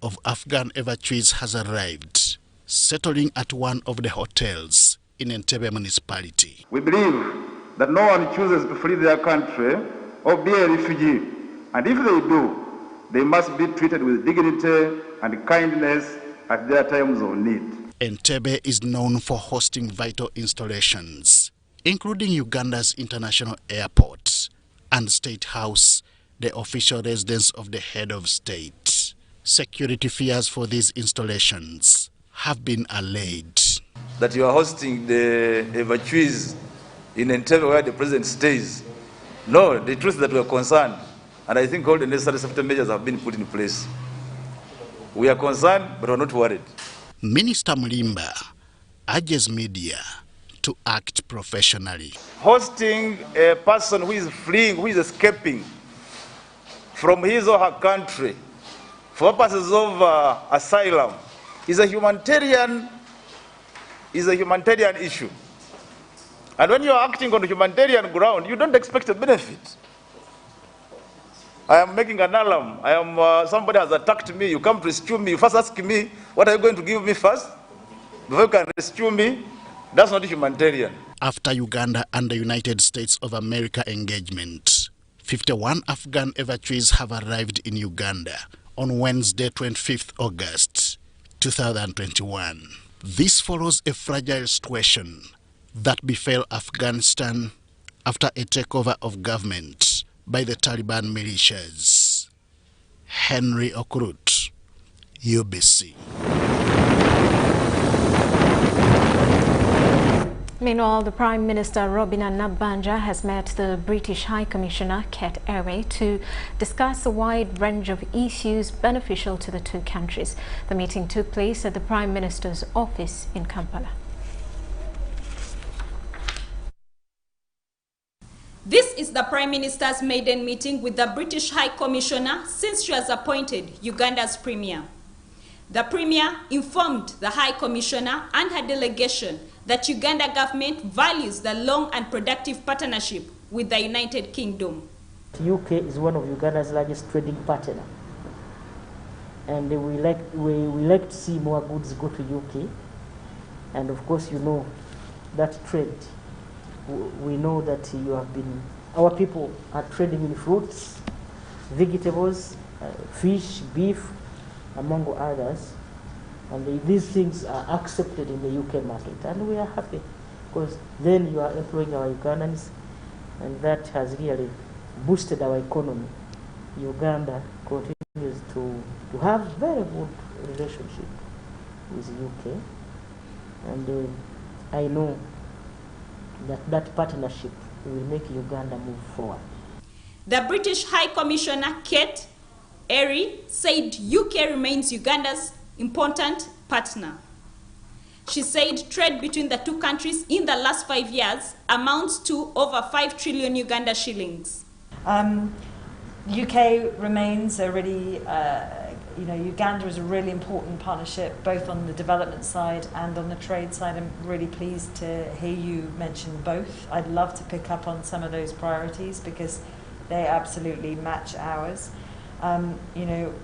of Afghan evacuees has arrived, settling at one of the hotels in Entebbe municipality. We believe that no one chooses to flee their country or be a refugee, and if they do, they must be treated with dignity and kindness at their times of need. Entebbe is known for hosting vital installations, including Uganda's international airport and State House, the official residence of the head of state. Security fears for these installations have been allayed. That you are hosting the evacuees in Entebbe where the president stays. No, the truth is that we are concerned, and I think all the necessary safety measures have been put in place. We are concerned, but we are not worried. Minister Mulimba urges media to act professionally. Hosting a person who is fleeing, who is escaping from his or her country for purposes of asylum is a humanitarian issue. And when you are acting on humanitarian ground, you don't expect a benefit. I am making an alarm. Somebody has attacked me. You come to rescue me. You first ask me, what are you going to give me first? Before you can rescue me, that's not humanitarian. After Uganda and the United States of America engagement, 51 Afghan evacuees have arrived in Uganda on Wednesday, 25th August 2021. This follows a fragile situation that befell Afghanistan after a takeover of government by the Taliban militias. Henry Okurut, UBC. Meanwhile, the Prime Minister Robina Nabbanja has met the British High Commissioner Kate Erie to discuss a wide range of issues beneficial to the two countries. The meeting took place at the Prime Minister's office in Kampala. This is the Prime Minister's maiden meeting with the British High Commissioner since she was appointed Uganda's Premier. The Premier informed the High Commissioner and her delegation that Uganda government values the long and productive partnership with the United Kingdom. The UK is one of Uganda's largest trading partners, and we like to see more goods go to UK. And of course, you know that trade. We know that our people are trading in fruits, vegetables, fish, beef, among others. And these things are accepted in the UK market, and we are happy because then you are employing our Ugandans, and that has really boosted our economy. Uganda continues to have very good relationship with the UK, and I know that partnership will make Uganda move forward. The British High Commissioner Kate Erie said UK remains Uganda's important partner. She said trade between the two countries in the last 5 years amounts to over 5 trillion Uganda shillings. UK remains a really, Uganda is a really important partnership, both on the development side and on the trade side. I'm really pleased to hear you mention both. I'd love to pick up on some of those priorities because they absolutely match ours.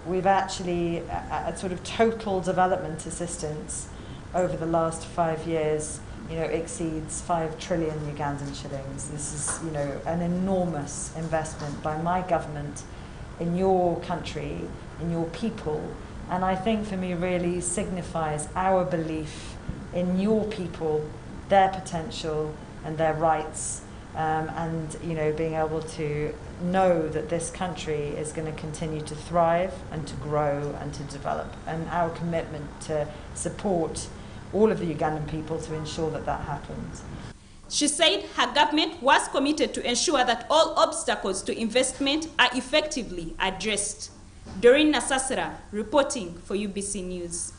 We've actually, at sort of total development assistance over the last 5 years, exceeds 5 trillion Ugandan shillings. This is, an enormous investment by my government in your country, in your people, and I think for me really signifies our belief in your people, their potential and their rights, and being able to know that this country is going to continue to thrive and to grow and to develop, and our commitment to support all of the Ugandan people to ensure that that happens. She said her government was committed to ensure that all obstacles to investment are effectively addressed. Doreen Nasasera reporting for UBC News.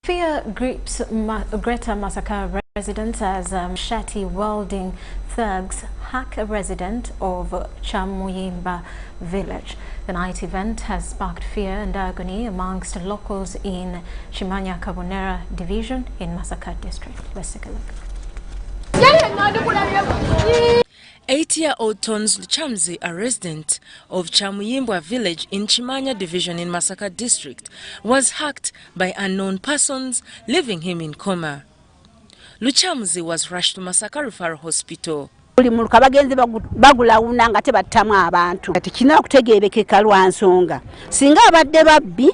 Fear grips Greater Masaka residents as Shati welding thugs hack a resident of Chamuyimba village. The night event has sparked fear and agony amongst locals in Chimanya Kabonera division in Masaka district. Let's take a look. 8-year-old Tons Luchamzi, a resident of Chamuyimbwa village in Chimanya division in Masaka district, was hacked by unknown persons, leaving him in coma. Luchamzi was rushed to Masaka Referral Hospital. Buli muluka bagenze bagulawuna nga tebattamu abantu kati kina okutegeerekeka lwa nsonga singa abadde babbi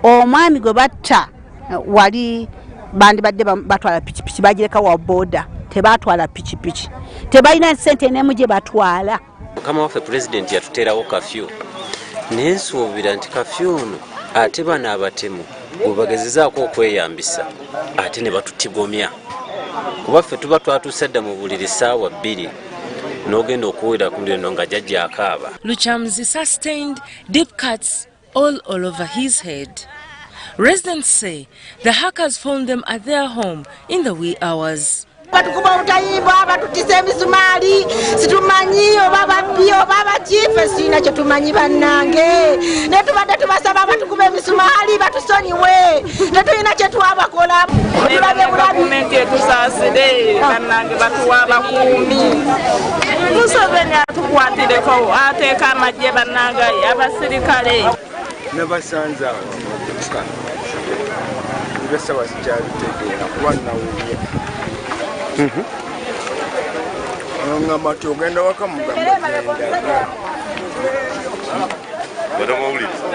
omwami gwe batta wali bandibadde batwala pikipiki bagireka wa boda tebatwala pikipiki tebalina ssente n'emu gye batwala. Mukama waffe president yatuteerawo kafyu nensuubira nti kafyu ono ate bano abatemu bwe bagezezaako okweyambisa ate ne batutigomya kuba ffe tuba twatuuse dda mu buliri ssaawa 2 n'ogenda okuwulira ku ndendo nga jjajja akaaba. Luchamzi sustained deep cuts all over his head. Residents say the hackers found them at their home in the wee hours. Batukuba utayimba batutise misumali situmanyi obaba bio baba chife sina kyo tumanyi bannange ne tubadde tubasaba batukube misumali batusonyiwe tetulina kye twabakola tulabe bulabi gavumenti etusaasire bannange batuwa abakuumi Museveni atukwatireko ateeka amagye bannange abasirikale ne basanza besa wasijabitegeera kuba nawulye ngamba tugenda waka mugamba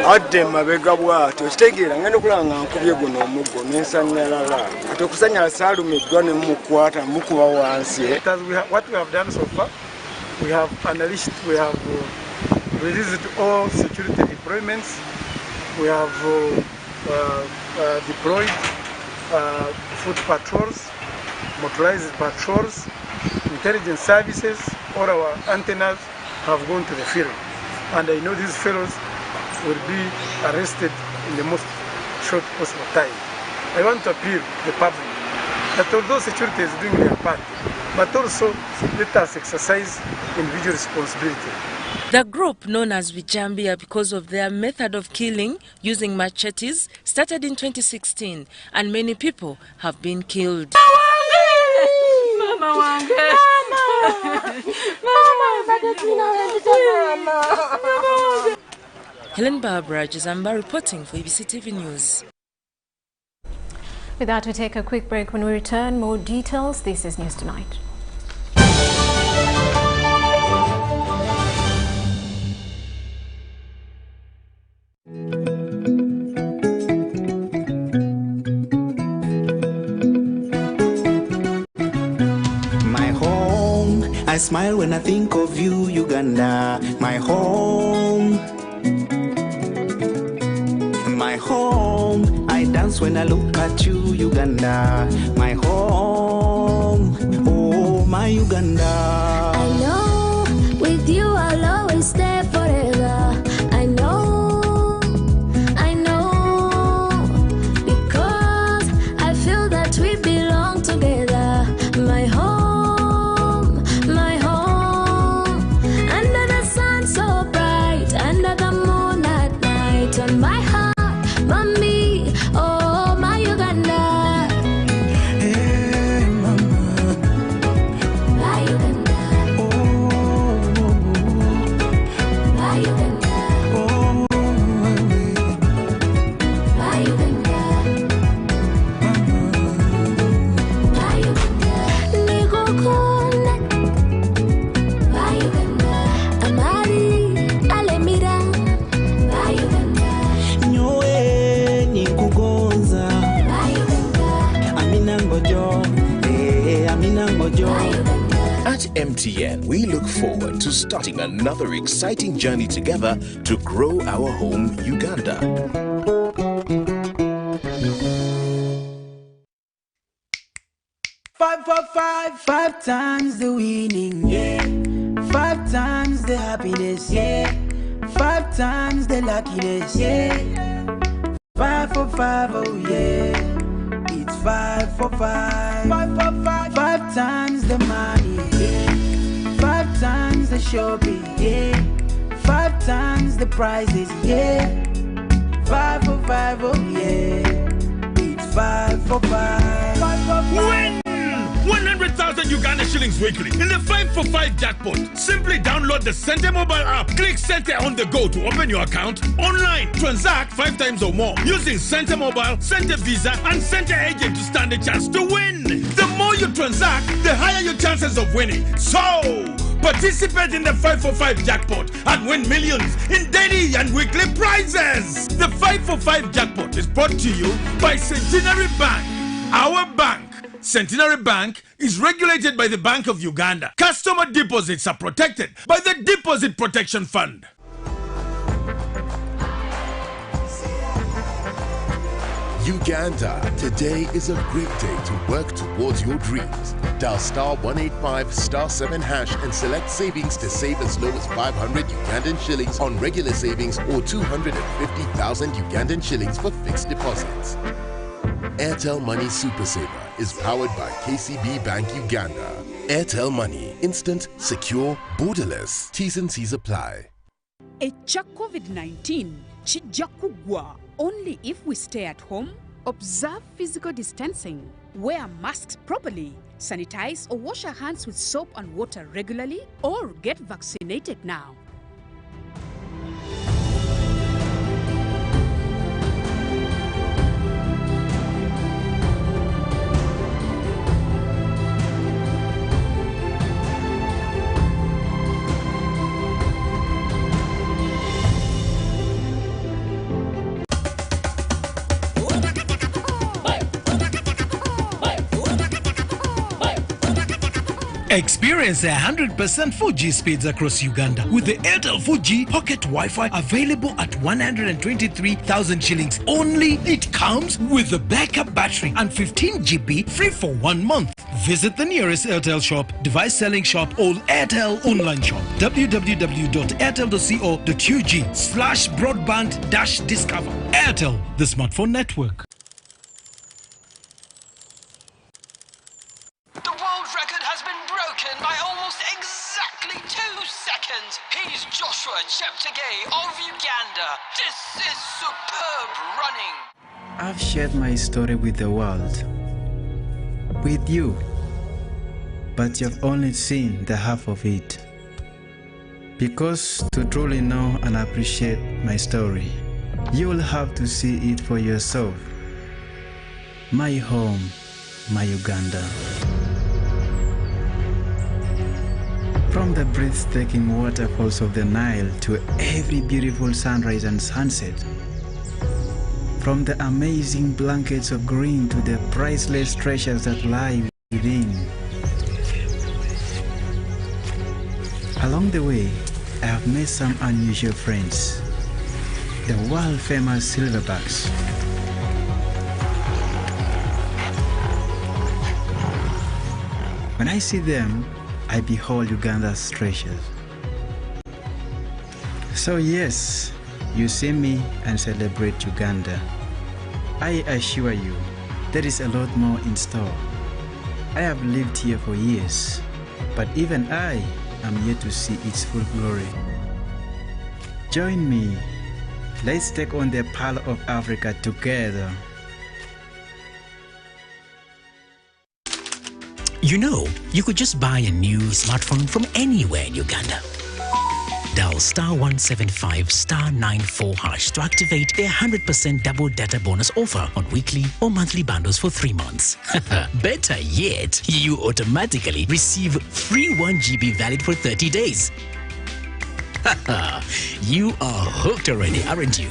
adde mabega bwato kitegeera ngenda okulanga nkubye guno omuggo n'ensanyalala ate okusanyala saalumiddwa ne mukwata mukuba wansi. What we have done so far, we have unleashed, we have released all security deployments, we have deployed foot patrols, motorized patrols, intelligence services. All our antennas have gone to the field, and I know these fellows will be arrested in the most short possible time. I want to appeal to the public that although security is doing their part, but also let us exercise individual responsibility. The group, known as Vijambia because of their method of killing using machetes, started in 2016, and many people have been killed. Helen Barbara Jizamba reporting for UBC TV News. With that, we take a quick break. When we return, more details. This is News Tonight. I smile when I think of you, Uganda, my home. My home, I dance when I look at you, Uganda, my home. Oh, my Uganda. I know with you I'll always stay forever. I know, because I feel that we belong together. My home. On my heart, mommy, oh my Uganda. Hey, mama. My Uganda. Oh, my Uganda. Oh, my Uganda. My Uganda. Nigokona. My Uganda. Amari, alemira. My Uganda. At MTN, we look forward to starting another exciting journey together to grow our home, Uganda. Five times the winning, yeah. 5 times the happiness, yeah. 5 times the luckiness, yeah. 5 for 5, oh yeah. It's 5 for 5. 5 for 5. 5 times the money, yeah. 5 times the shopping, yeah. 5 times the prizes, yeah. 5 for 5, oh yeah. It's 5 for 5. 5 for 5. Win! 100,000 Uganda shillings weekly in the 5-for-5 jackpot. Simply download the Center mobile app. Click Center on the go to open your account online. Transact 5 times or more using Center Mobile, Center Visa, and Center Agent to stand a chance to win. The more you transact, the higher your chances of winning. So, participate in the 5-for-5 jackpot and win millions in daily and weekly prizes. The 5-for-5 jackpot is brought to you by Centenary Bank. Our bank, Centenary Bank, is regulated by the Bank of Uganda. Customer deposits are protected by the Deposit Protection Fund. Uganda, today is a great day to work towards your dreams. Dial *185*7# and select savings to save as low as 500 Ugandan shillings on regular savings or 250,000 Ugandan shillings for fixed deposits. Airtel Money Super Saver is powered by KCB Bank Uganda. Airtel Money, instant, secure, borderless. T's and C's apply. Echa COVID-19 chijja kugwa only if we stay at home, observe physical distancing, wear masks properly, sanitize or wash our hands with soap and water regularly, or get vaccinated now. Experience 100% 4G speeds across Uganda with the Airtel 4G Pocket Wi-Fi available at 123,000 shillings only. It comes with a backup battery and 15 GB free for 1 month. Visit the nearest Airtel shop, device selling shop or Airtel online shop. www.airtel.co.ug/broadband-discover. Airtel, the smartphone network. By almost exactly 2 seconds. He's Joshua Cheptegei of Uganda. This is superb running. I've shared my story with the world, with you, but you've only seen the half of it. Because to truly know and appreciate my story, you will have to see it for yourself. My home, my Uganda. From the breathtaking waterfalls of the Nile to every beautiful sunrise and sunset. From the amazing blankets of green to the priceless treasures that lie within. Along the way, I have met some unusual friends. The world-famous silverbacks. When I see them, I behold Uganda's treasures. So yes, you see me and celebrate Uganda. I assure you, there is a lot more in store. I have lived here for years, but even I am yet to see its full glory. Join me. Let's take on the Pearl of Africa together. You know, you could just buy a new smartphone from anywhere in Uganda. Dial *175*94# to activate their 100% double data bonus offer on weekly or monthly bundles for 3 months. Better yet, you automatically receive free 1 GB valid for 30 days. You are hooked already, aren't you?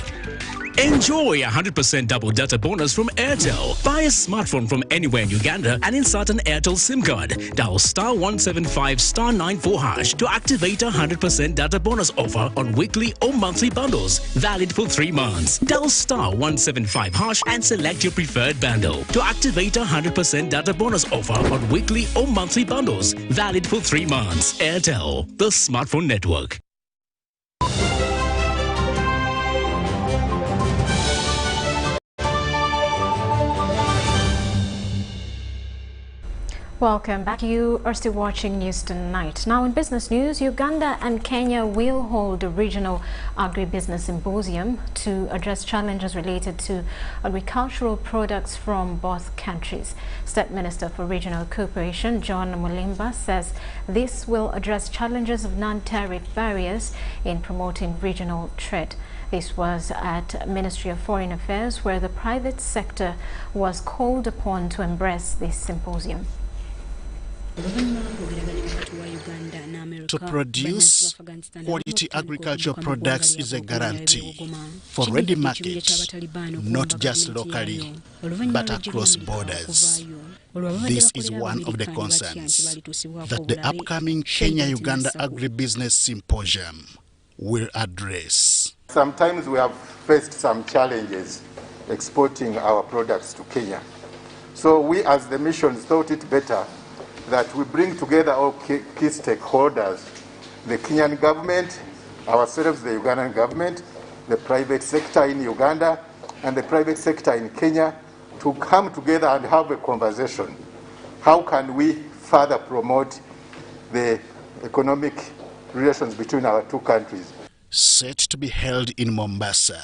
Enjoy 100% double data bonus from Airtel. Buy a smartphone from anywhere in Uganda and insert an Airtel SIM card. Dial *175*94# to activate a 100% data bonus offer on weekly or monthly bundles, valid for 3 months. Dial *175# and select your preferred bundle to activate a 100% data bonus offer on weekly or monthly bundles, valid for 3 months. Airtel, the smartphone network. Welcome back. You are still watching News Tonight. Now in business news, Uganda and Kenya will hold a regional agribusiness symposium to address challenges related to agricultural products from both countries. State Minister for Regional Cooperation, John Mulimba, says this will address challenges of non-tariff barriers in promoting regional trade. This was at Ministry of Foreign Affairs, where the private sector was called upon to embrace this symposium. To produce quality agricultural products is a guarantee for ready markets, not just locally, but across borders. This is one of the concerns that the upcoming Kenya-Uganda Agribusiness Symposium will address. Sometimes we have faced some challenges exporting our products to Kenya. So we as the mission thought it better that we bring together all key stakeholders, the Kenyan government, ourselves, the Ugandan government, the private sector in Uganda, and the private sector in Kenya, to come together and have a conversation. How can we further promote the economic relations between our two countries? Set to be held in Mombasa,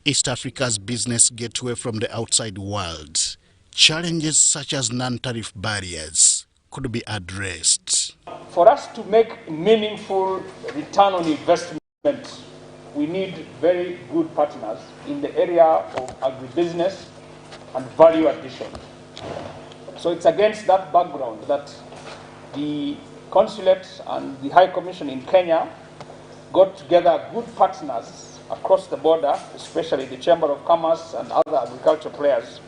East Africa's business gateway from the outside world, challenges such as non-tariff barriers could be addressed. For us to make meaningful return on investment, we need very good partners in the area of agribusiness and value addition. So it's against that background that the consulate and the High Commission in Kenya got together good partners across the border, especially the Chamber of Commerce and other agricultural players,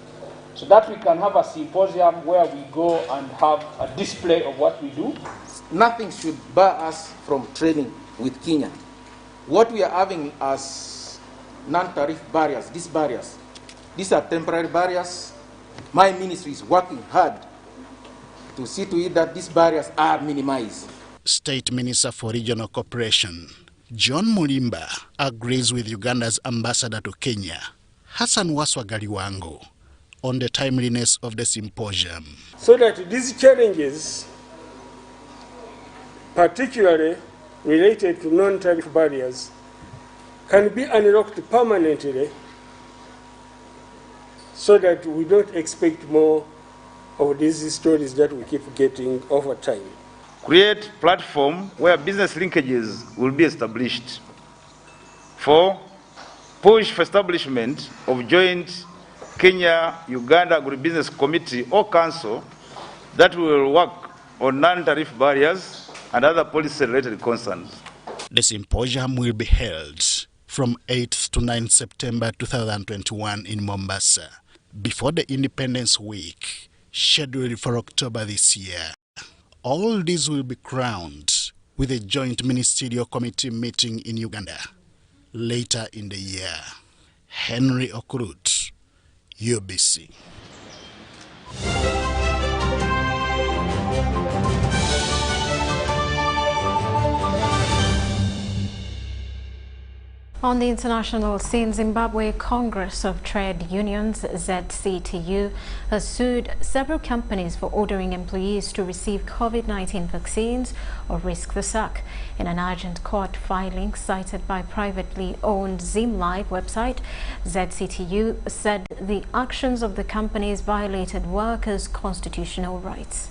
so that we can have a symposium where we go and have a display of what we do. Nothing should bar us from trading with Kenya. What we are having as non-tariff barriers, these are temporary barriers. My ministry is working hard to see to it that these barriers are minimized. State Minister for Regional Cooperation, John Mulimba, agrees with Uganda's ambassador to Kenya, Hassan Waswa-Galiwango, on the timeliness of the symposium. So that these challenges, particularly related to non-tariff barriers, can be unlocked permanently, so that we don't expect more of these stories that we keep getting over time. Create platform where business linkages will be established. 4, push for establishment of joint Kenya-Uganda Agribusiness Committee or Council that will work on non-tariff barriers and other policy-related concerns. The symposium will be held from 8th to 9th September 2021 in Mombasa, before the Independence Week, scheduled for October this year. All these will be crowned with a joint ministerial committee meeting in Uganda later in the year. Henry Okurut, UBC. On the international scene, Zimbabwe Congress of Trade Unions, ZCTU, has sued several companies for ordering employees to receive COVID-19 vaccines or risk the sack. In an urgent court filing cited by privately owned ZimLive website, ZCTU said the actions of the companies violated workers' constitutional rights.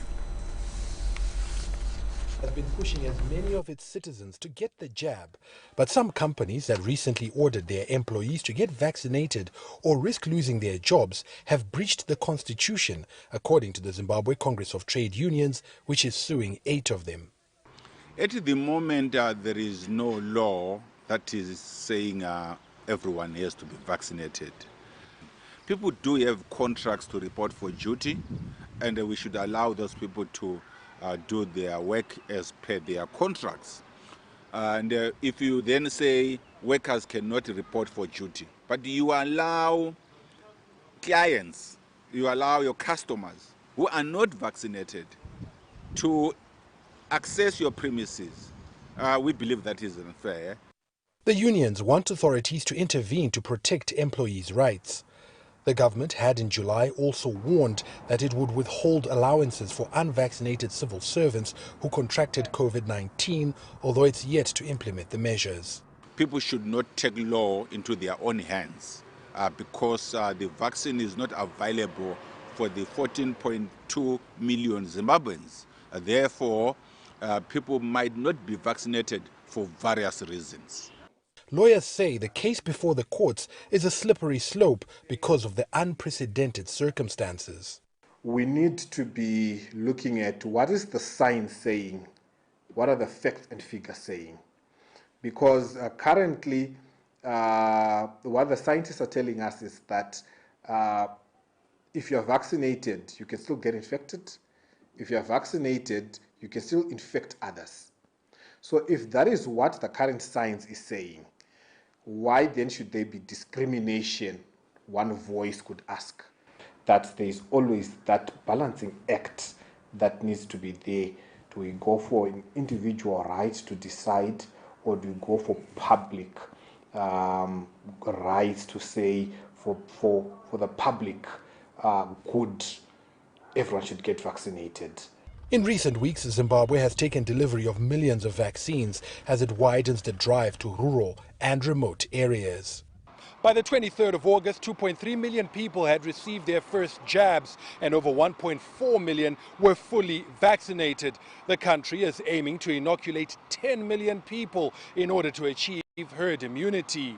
Has been pushing as many of its citizens to get the jab, but some companies that recently ordered their employees to get vaccinated or risk losing their jobs have breached the constitution, according to the Zimbabwe Congress of Trade Unions, which is suing 8 of them. At the moment, there is no law that is saying everyone has to be vaccinated. People do have contracts to report for duty, and we should allow those people to do their work as per their contracts. And if you then say workers cannot report for duty, but you allow clients, you allow your customers who are not vaccinated to access your premises, we believe that is unfair. The unions want authorities to intervene to protect employees' rights. The government had in July also warned that it would withhold allowances for unvaccinated civil servants who contracted COVID-19, although it's yet to implement the measures. People should not take law into their own hands because the vaccine is not available for the 14.2 million Zimbabweans. Therefore, people might not be vaccinated for various reasons. Lawyers say the case before the courts is a slippery slope because of the unprecedented circumstances. We need to be looking at what is the science saying, what are the facts and figures saying. Because currently, what the scientists are telling us is that if you are vaccinated, you can still get infected. If you are vaccinated, you can still infect others. So if that is what the current science is saying, why then should there be discrimination? One voice could ask. That there is always that balancing act that needs to be there. Do we go for an individual right to decide, or do we go for public rights to say for the public good, everyone should get vaccinated? In recent weeks, Zimbabwe has taken delivery of millions of vaccines as it widens the drive to rural and remote areas. By the 23rd of August, 2.3 million people had received their first jabs and over 1.4 million were fully vaccinated. The country is aiming to inoculate 10 million people in order to achieve herd immunity.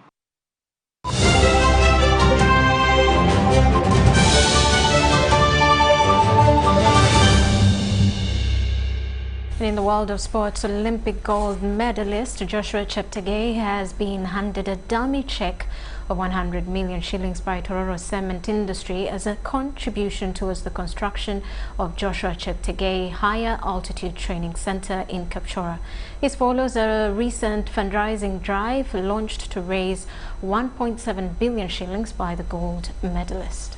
In the world of sports, Olympic gold medalist Joshua Cheptegei has been handed a dummy check of 100 million shillings by Tororo Cement Industry as a contribution towards the construction of Joshua Cheptegei Higher Altitude Training Center in Kapchora. This follows a recent fundraising drive launched to raise 1.7 billion shillings by the gold medalist.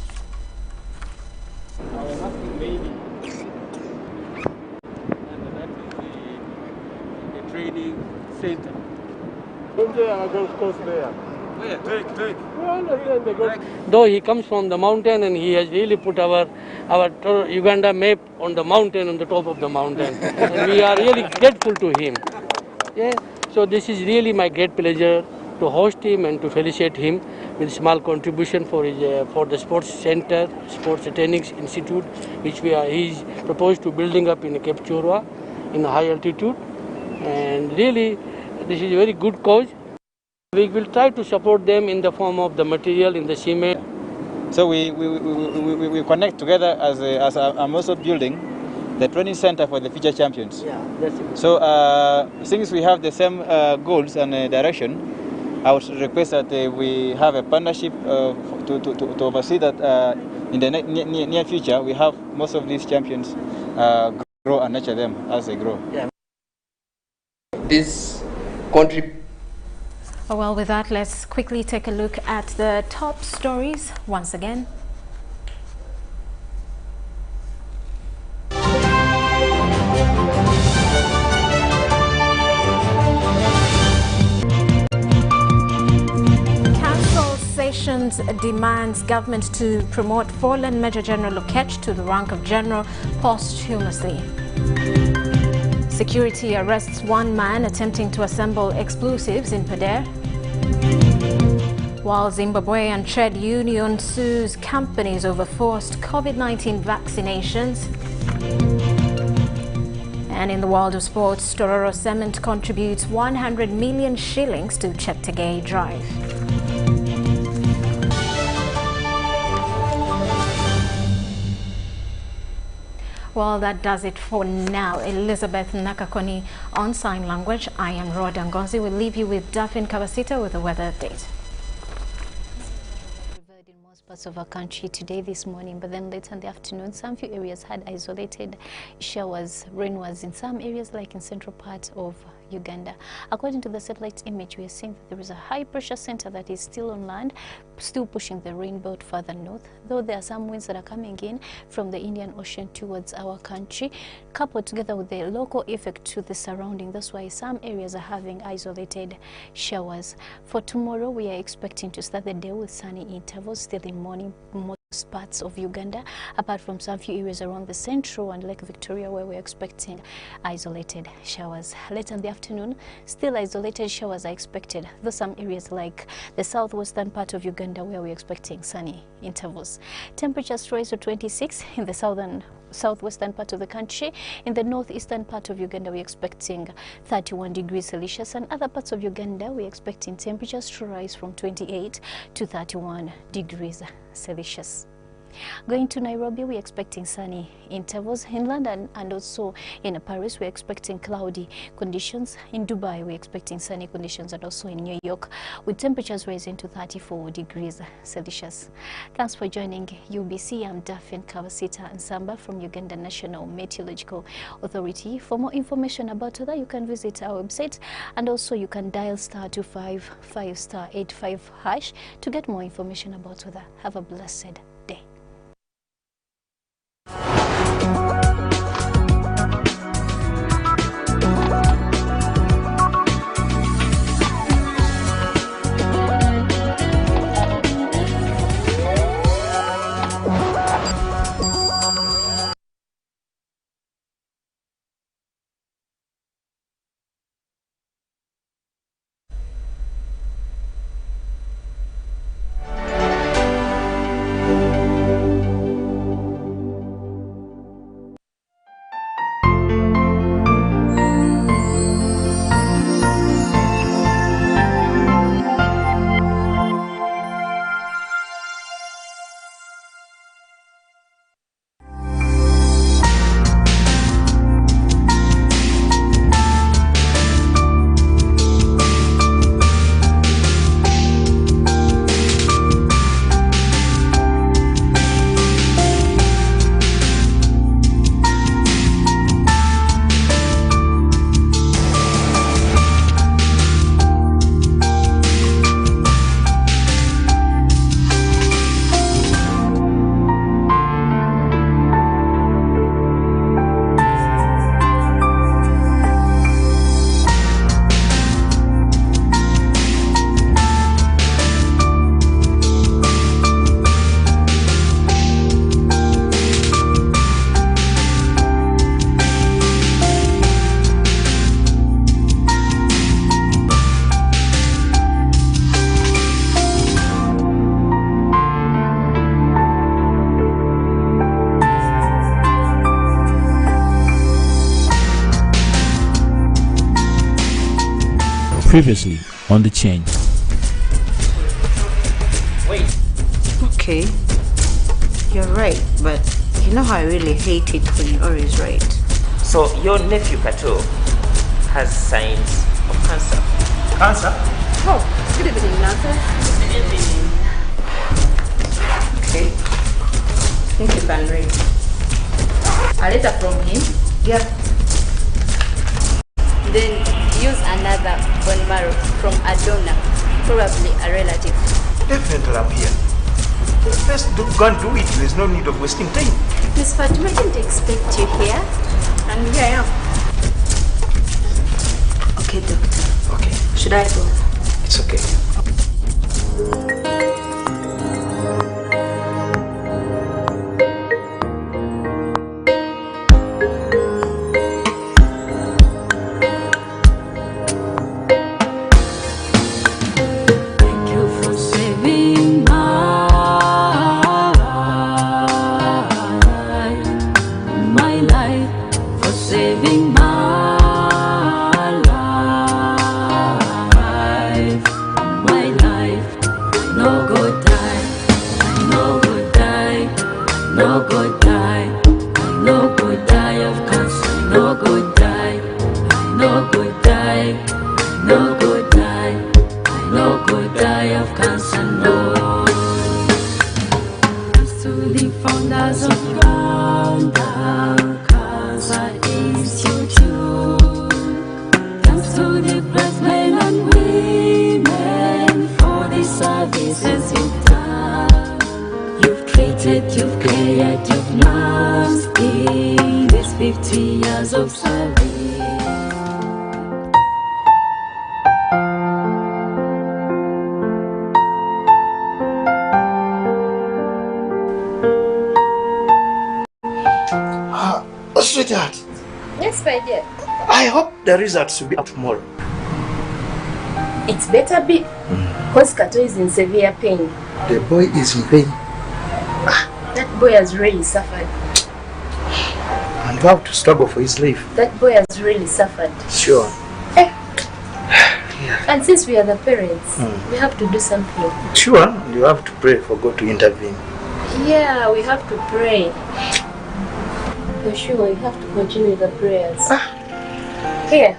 Training center. Don't say our golf course there. Though he comes from the mountain and he has really put our Uganda map on the mountain, on the top of the mountain. And we are really grateful to him. Yeah. So this is really my great pleasure to host him and to felicitate him with small contribution for his for the sports center, sports training institute, which he's proposed to building up in Kapchora in high altitude. And really, this is a very good cause. We will try to support them in the form of the material in the cement. So we connect together as I'm also building the training center for the future champions. Yeah, that's it. So since we have the same goals and direction, I would request that we have a partnership to oversee that in the near future we have most of these champions grow and nurture them as they grow. Yeah. This contribute. Well, with that, let's quickly take a look at the top stories once again. Council Sessions demands government to promote fallen Major General Lokech to the rank of General posthumously. Security arrests one man attempting to assemble explosives in Pader. While Zimbabwean trade union sues companies over forced COVID-19 vaccinations. And in the world of sports, Tororo Cement contributes 100 million shillings to Cheptegei Drive. Well, that does it for now. Elizabeth Nakakoni on sign language. I am Rhoda Ngozi. We'll leave you with Daphne Kawasita with a weather update. In most parts of our country today, this morning, but then later in the afternoon, some few areas had isolated showers. Rain was in some areas, like in central part of Uganda. According to the satellite image, we are seeing that there is a high pressure center that is still on land, still pushing the rain belt further north, though there are some winds that are coming in from the Indian Ocean towards our country, coupled together with the local effect to the surrounding. That's why some areas are having isolated showers. For tomorrow, we are expecting to start the day with sunny intervals, still in morning most parts of Uganda, apart from some few areas around the central and Lake Victoria where we're expecting isolated showers. Later in the afternoon, still isolated showers are expected, though some areas like the southwestern part of Uganda where we're expecting sunny intervals. Temperatures rise to 26 in the southwestern part of the country. In the northeastern part of Uganda, we're expecting 31 degrees Celsius, and other parts of Uganda, we're expecting temperatures to rise from 28 to 31 degrees Celsius. Going to Nairobi, we're expecting sunny intervals. In London and also in Paris, we're expecting cloudy conditions. In Dubai, we're expecting sunny conditions, and also in New York, with temperatures rising to 34 degrees Celsius. Thanks for joining UBC. I'm Daphne Kawasita Nsamba from Uganda National Meteorological Authority. For more information about that, you can visit our website, and also you can dial *255 *85# to get more information about that. Have a blessed day. Previously on the chain. Wait. Okay. You're right, but you know how I really hate it when you're always right. So your nephew Kato has signs of cancer. Cancer? Oh, good evening, Nasa. Good evening. Okay. I think you can read. A letter from him? Yeah. Then use another bone marrow from a donor, probably a relative. Definitely I'm here. Let's go and do it. There's no need of wasting time. Miss Fatima, I didn't expect you here. And here I am. Okay, doctor. Okay. Should I go? It's okay. Comes to things you've done. You've treated, you've cared, you've nursed in these 50 years of service. Sweetheart, Yes, my dear. I hope the results will be up tomorrow. It's better be, because Kato is in severe pain. The boy is in pain. That boy has really suffered. And you have to struggle for his life. That boy has really suffered. Sure. And since we are the parents, we have to do something. Sure, you have to pray for God to intervene. Yeah, we have to pray. For sure, we have to continue the prayers. Here.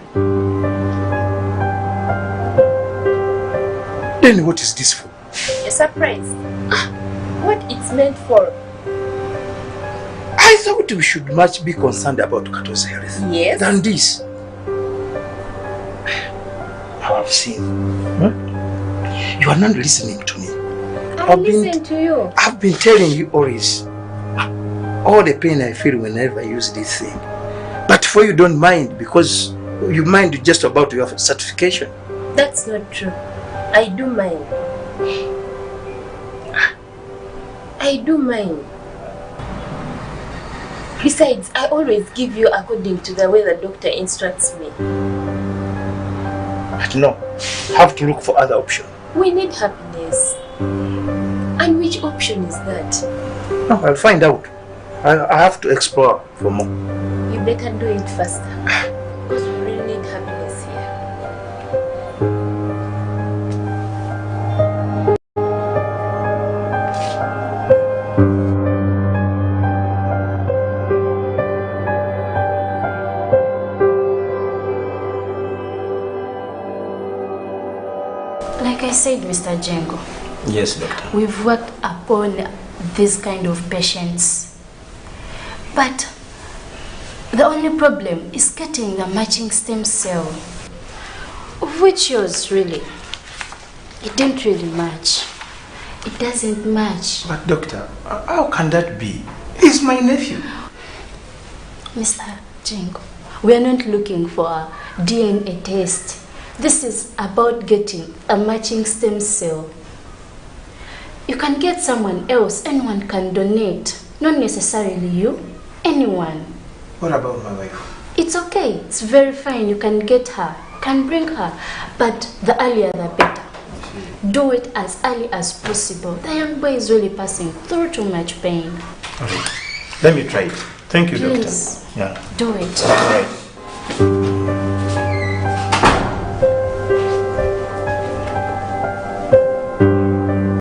Then what is this for? A surprise. What it's meant for. I thought we should much be concerned about Kato's health. Yes. Than this. I have seen. You are not listening to me. I listen to you. I've been telling you always. All the pain I feel whenever I use this thing. But for you don't mind because you mind just about your certification. That's not true. I do mind. I do mind. Besides, I always give you according to the way the doctor instructs me. But no, have to look for other options. We need happiness. And which option is that? No, I'll find out. I have to explore for more. You better do it faster. Because we really need happiness here. Like I said, Mr. Jengo. Yes, doctor. We've worked upon this kind of patients. But the only problem is getting the matching stem cell, which yours really, it didn't really match. It doesn't match. But doctor, how can that be? He's my nephew. Mr. Jingo, we are not looking for a DNA test. This is about getting a matching stem cell. You can get someone else, anyone can donate, not necessarily you. Anyone. What about my wife? It's okay. It's very fine. You can get her. You can bring her. But the earlier the better. Do it as early as possible. The young boy is really passing through too much pain. Okay. Let me try it. Thank you, Please, doctor. Yeah. do it. All right.